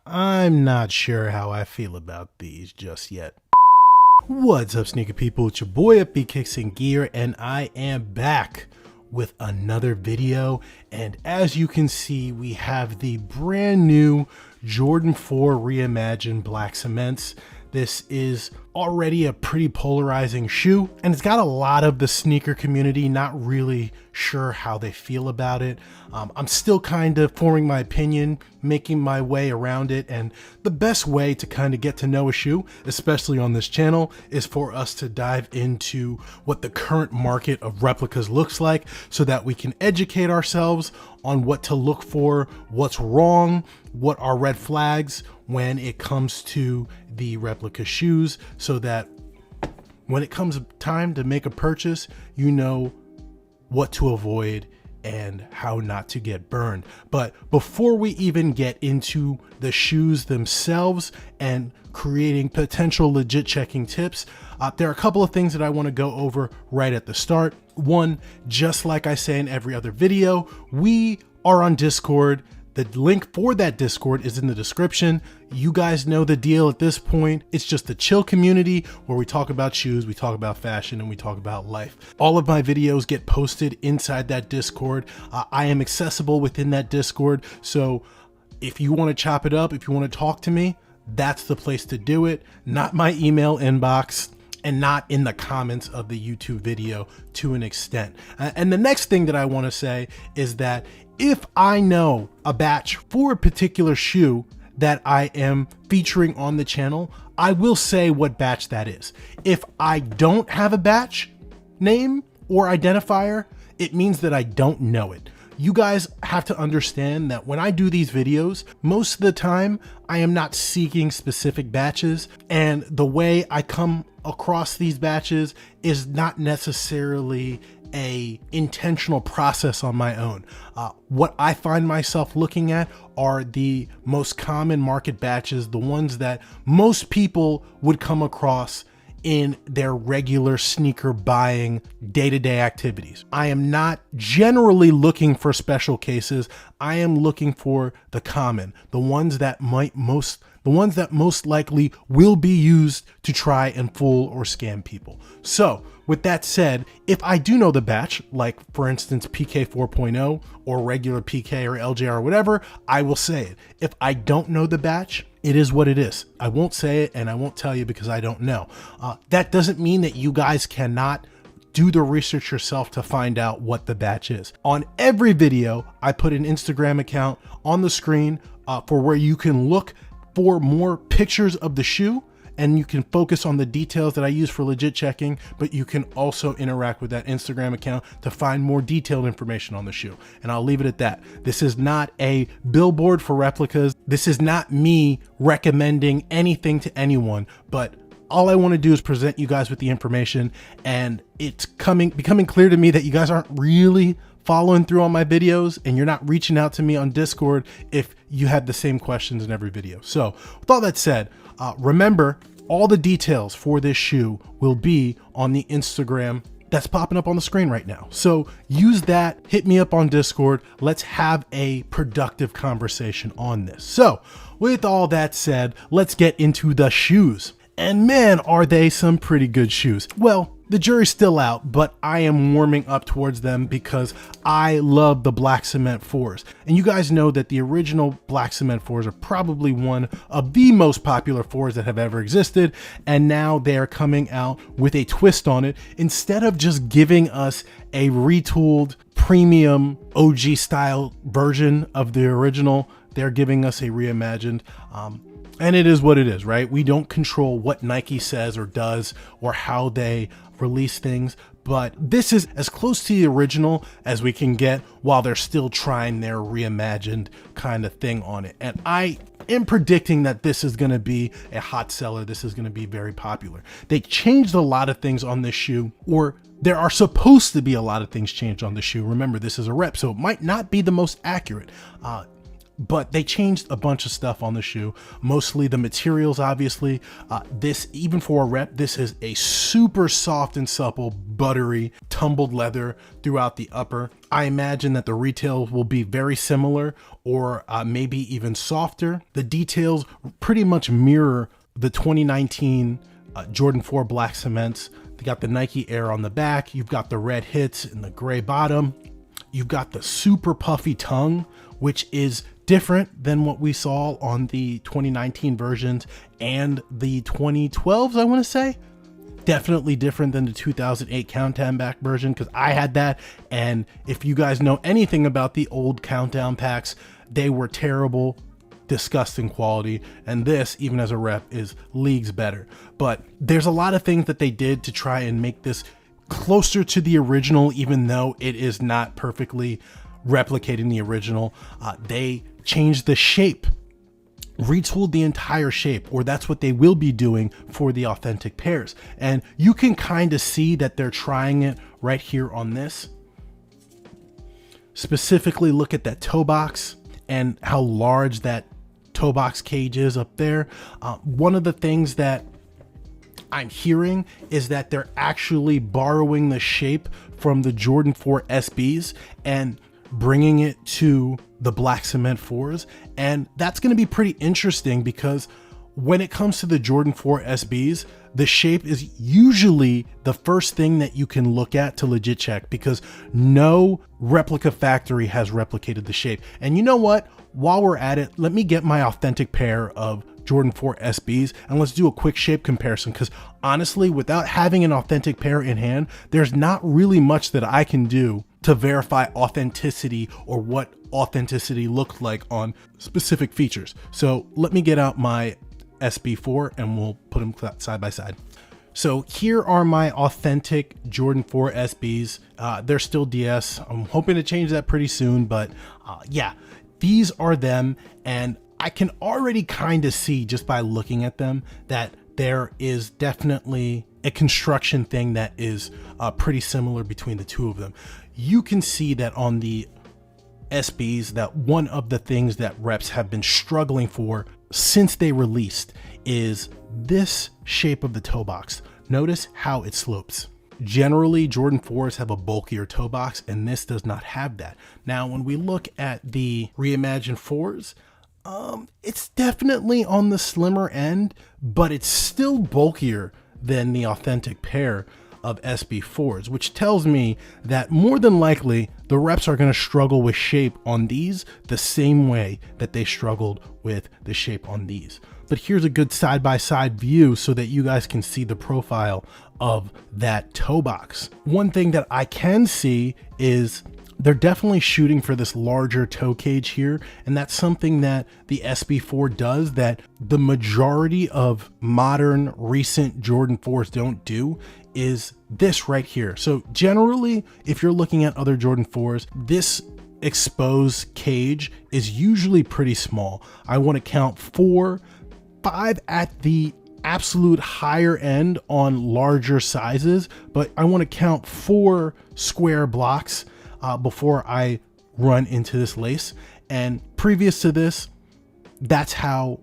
I'm not sure how I feel about these just yet. What's up, sneaker people? It's your boy FB Kicks and Gear, and I am back with another video. And as you can see, we have the brand new Jordan 4 Reimagined Black Cements. This is already a pretty polarizing shoe, and it's got a lot of the sneaker community not really sure how they feel about it. I'm still kind of forming my opinion, making my way around it, and the best way to kind of get to know a shoe, especially on this channel, is for us to dive into what the current market of replicas looks like so that we can educate ourselves on what to look for, what's wrong, what are red flags when it comes to the replica shoes, so that when it comes time to make a purchase, you know what to avoid and how not to get burned. But before we even get into the shoes themselves and creating potential legit checking tips, there are a couple of things that I want to go over right at the start. One, just like I say in every other video, we are on Discord. The link for that Discord is in the description. You guys know the deal at this point. It's just a chill community where we talk about shoes, we talk about fashion, and we talk about life. All of my videos get posted inside that Discord. I am accessible within that Discord. So if you want to chop it up, if you want to talk to me, that's the place to do it. Not my email inbox, and not in the comments of the YouTube video to an extent. And the next thing that I want to say is that if I know a batch for a particular shoe that I am featuring on the channel, I will say what batch that is. If I don't have a batch name or identifier, it means that I don't know it. You guys have to understand that when I do these videos, most of the time I am not seeking specific batches, and the way I come across these batches is not necessarily a intentional process on my own. What I find myself looking at are the most common market batches, the ones that most people would come across in their regular sneaker buying day-to-day activities. I am not generally looking for special cases. I am looking for the common, the ones that most likely will be used to try and fool or scam people. So with that said, if I do know the batch, like for instance, PK 4.0 or regular PK or LJR or whatever, I will say it. If I don't know the batch, it is what it is. I won't say it, and I won't tell you because I don't know. That doesn't mean that you guys cannot do the research yourself to find out what the batch is. On every video, I put an Instagram account on the screen for where you can look for more pictures of the shoe, and you can focus on the details that I use for legit checking, but you can also interact with that Instagram account to find more detailed information on the shoe. And I'll leave it at that. This is not a billboard for replicas. This is not me recommending anything to anyone, but all I want to do is present you guys with the information, and it's becoming clear to me that you guys aren't really following through on my videos, and you're not reaching out to me on Discord if you have the same questions in every video. So with all that said, remember, all the details for this shoe will be on the Instagram that's popping up on the screen right now. So use that, hit me up on Discord. Let's have a productive conversation on this. So with all that said, let's get into the shoes. And man, are they some pretty good shoes. Well, the jury's still out, but I am warming up towards them because I love the Black Cement 4s. And you guys know that the original Black Cement 4s are probably one of the most popular 4s that have ever existed. And now they are coming out with a twist on it. Instead of just giving us a retooled premium OG style version of the original, they're giving us a reimagined. And it is what it is, right? We don't control what Nike says or does or how they release things, but this is as close to the original as we can get while they're still trying their reimagined kind of thing on it. And I am predicting that this is going to be a hot seller. This is going to be very popular. They changed a lot of things on this shoe, or there are supposed to be a lot of things changed on the shoe. Remember, this is a rep, so it might not be the most accurate. but they changed a bunch of stuff on the shoe, mostly the materials. Obviously, this, even for a rep, this is a super soft and supple, buttery, tumbled leather throughout the upper. I imagine that the retails will be very similar, or maybe even softer. The details pretty much mirror the 2019 Jordan 4 black cements. They got the Nike Air on the back. You've got the red hits and the gray bottom. You've got the super puffy tongue, which is different than what we saw on the 2019 versions and the 2012s, I want to say. Definitely different than the 2008 Countdown Pack version, because I had that. And if you guys know anything about the old Countdown Packs, they were terrible, disgusting quality, and this, even as a rep, is leagues better. But there's a lot of things that they did to try and make this closer to the original, even though it is not perfectly replicating the original. They changed the shape, retooled the entire shape, or that's what they will be doing for the authentic pairs. And you can kind of see that they're trying it right here on this. Specifically, look at that toe box and how large that toe box cage is up there. One of the things that I'm hearing is that they're actually borrowing the shape from the Jordan 4 SBs and bringing it to the black cement 4s. And that's going to be pretty interesting, because when it comes to the Jordan 4 SBs, the shape is usually the first thing that you can look at to legit check, because no replica factory has replicated the shape. And you know what? While we're at it, let me get my authentic pair of Jordan 4 SBs and let's do a quick shape comparison, because honestly, without having an authentic pair in hand, there's not really much that I can do to verify authenticity or what authenticity looked like on specific features. So let me get out my SB4 and we'll put them side by side. So here are my authentic Jordan 4 SBs. They're still DS. I'm hoping to change that pretty soon, but yeah, these are them. And I can already kind of see, just by looking at them, that there is definitely a construction thing that is pretty similar between the two of them. You can see that on the SBs, that one of the things that reps have been struggling for since they released is this shape of the toe box. Notice how it slopes. Generally, Jordan 4s have a bulkier toe box, and this does not have that. Now, when we look at the Reimagined 4s, it's definitely on the slimmer end, but it's still bulkier than the authentic pair of SB4s, which tells me that more than likely the reps are going to struggle with shape on these the same way that they struggled with the shape on these. But here's a good side-by-side view so that you guys can see the profile of that toe box. One thing that I can see is they're definitely shooting for this larger toe cage here, and that's something that the SB4 does that the majority of modern recent Jordan 4s don't do, is this right here. So generally, if you're looking at other Jordan 4s, this exposed cage is usually pretty small. I want to count 4, 5 at the absolute higher end on larger sizes, but I want to count 4 square blocks before I run into this lace. And previous to this, that's how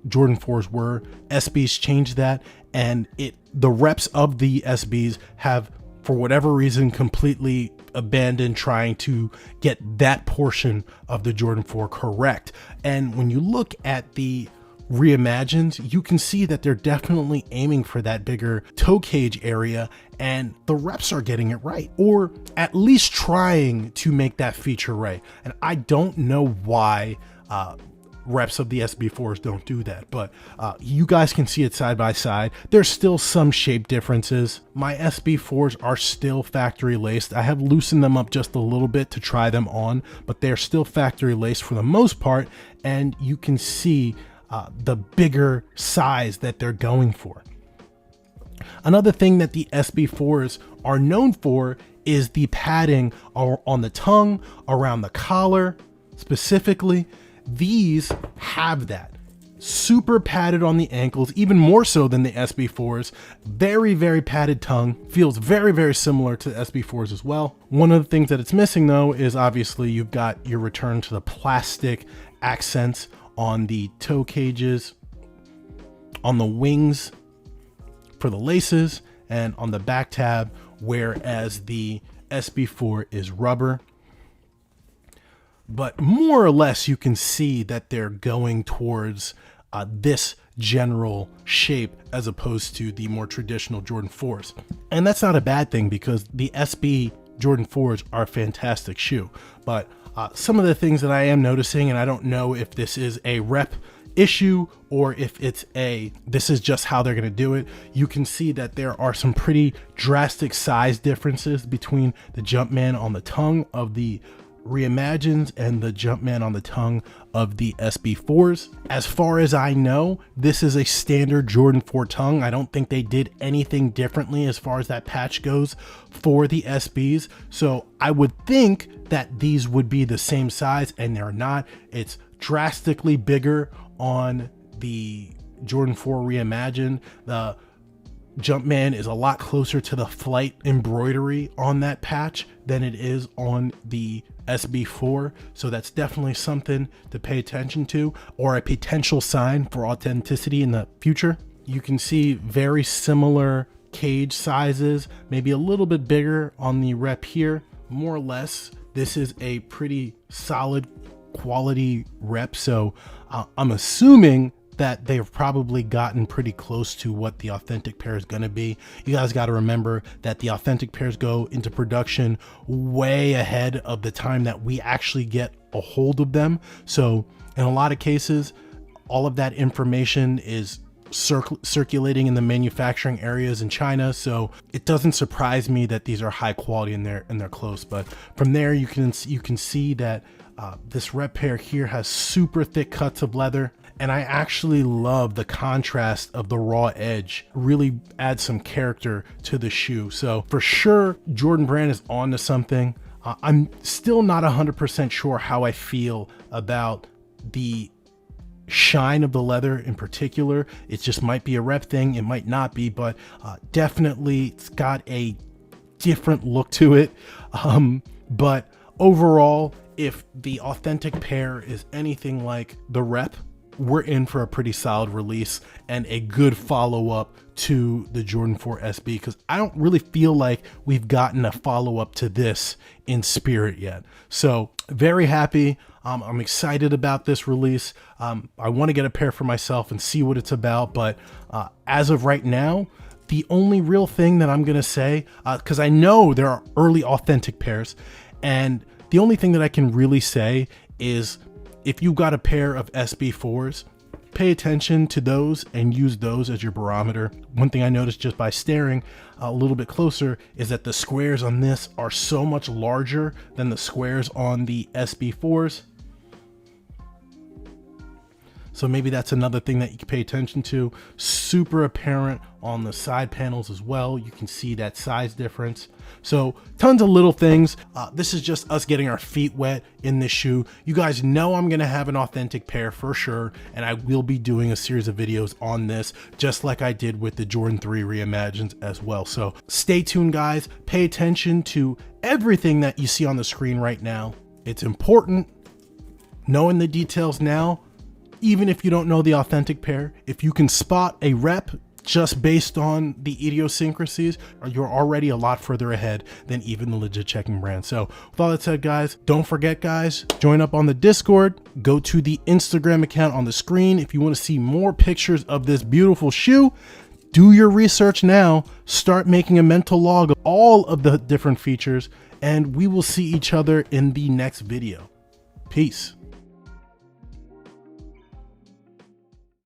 Jordan 4s were. SBs changed that, and the reps of the SBs have, for whatever reason, completely abandoned trying to get that portion of the Jordan 4 correct. And when you look at the Reimagined, you can see that they're definitely aiming for that bigger toe cage area, and the reps are getting it right, or at least trying to make that feature right. And I don't know why reps of the SB4s don't do that, but you guys can see it side by side. There's still some shape differences. My SB4s are still factory laced. I have loosened them up just a little bit to try them on, but they're still factory laced for the most part, and you can see the bigger size that they're going for. Another thing that the SB4s are known for is the padding on the tongue, around the collar. Specifically, these have that. Super padded on the ankles, even more so than the SB4s. Very, very padded tongue. Feels very, very similar to the SB4s as well. One of the things that it's missing though is obviously you've got your return to the plastic accents on the toe cages, on the wings for the laces, and on the back tab, whereas the SB4 is rubber. But more or less you can see that they're going towards this general shape as opposed to the more traditional Jordan 4s. And that's not a bad thing, because the SB Jordan 4s are a fantastic shoe. But some of the things that I am noticing, and I don't know if this is a rep issue or if this is just how they're going to do it, you can see that there are some pretty drastic size differences between the Jumpman on the tongue of the Reimagined and the Jumpman on the tongue of the SB4s. As far as I know, this is a standard Jordan 4 tongue. I don't think they did anything differently as far as that patch goes for the SBs. So I would think that these would be the same size, and they're not. It's drastically bigger on the Jordan 4 Reimagined. The Jumpman is a lot closer to the flight embroidery on that patch than it is on the SB4. So that's definitely something to pay attention to, or a potential sign for authenticity in the future. You can see very similar cage sizes, maybe a little bit bigger on the rep here. More or less, this is a pretty solid quality rep. So I'm assuming that they've probably gotten pretty close to what the authentic pair is going to be. You guys got to remember that the authentic pairs go into production way ahead of the time that we actually get a hold of them. So in a lot of cases, all of that information is circulating in the manufacturing areas in China. So it doesn't surprise me that these are high quality and they're close. But from there, you can see that this rep pair here has super thick cuts of leather. And I actually love the contrast of the raw edge. Really adds some character to the shoe. So for sure, Jordan Brand is on to something. I'm still not 100% sure how I feel about the shine of the leather in particular. It just might be a rep thing. It might not be, but definitely it's got a different look to it. But overall, if the authentic pair is anything like the rep, we're in for a pretty solid release and a good follow-up to the Jordan 4 SB, because I don't really feel like we've gotten a follow-up to this in spirit yet. So very happy. I'm excited about this release. I want to get a pair for myself and see what it's about. But as of right now, the only real thing that I'm going to say, because I know there are early authentic pairs, and the only thing that I can really say is, if you've got a pair of SB4s, pay attention to those and use those as your barometer. One thing I noticed just by staring a little bit closer is that the squares on this are so much larger than the squares on the SB4s. So maybe that's another thing that you can pay attention to. Super apparent on the side panels as well. You can see that size difference. So tons of little things. This is just us getting our feet wet in this shoe. You guys know I'm going to have an authentic pair for sure, and I will be doing a series of videos on this, just like I did with the Jordan 3 Reimagined as well. So stay tuned, guys. Pay attention to everything that you see on the screen right now. It's important knowing the details now. Even if you don't know the authentic pair, if you can spot a rep just based on the idiosyncrasies, you're already a lot further ahead than even the legit checking brand. So with all that said, guys, don't forget, guys, join up on the Discord, go to the Instagram account on the screen if you want to see more pictures of this beautiful shoe. Do your research now, start making a mental log of all of the different features, and we will see each other in the next video. Peace.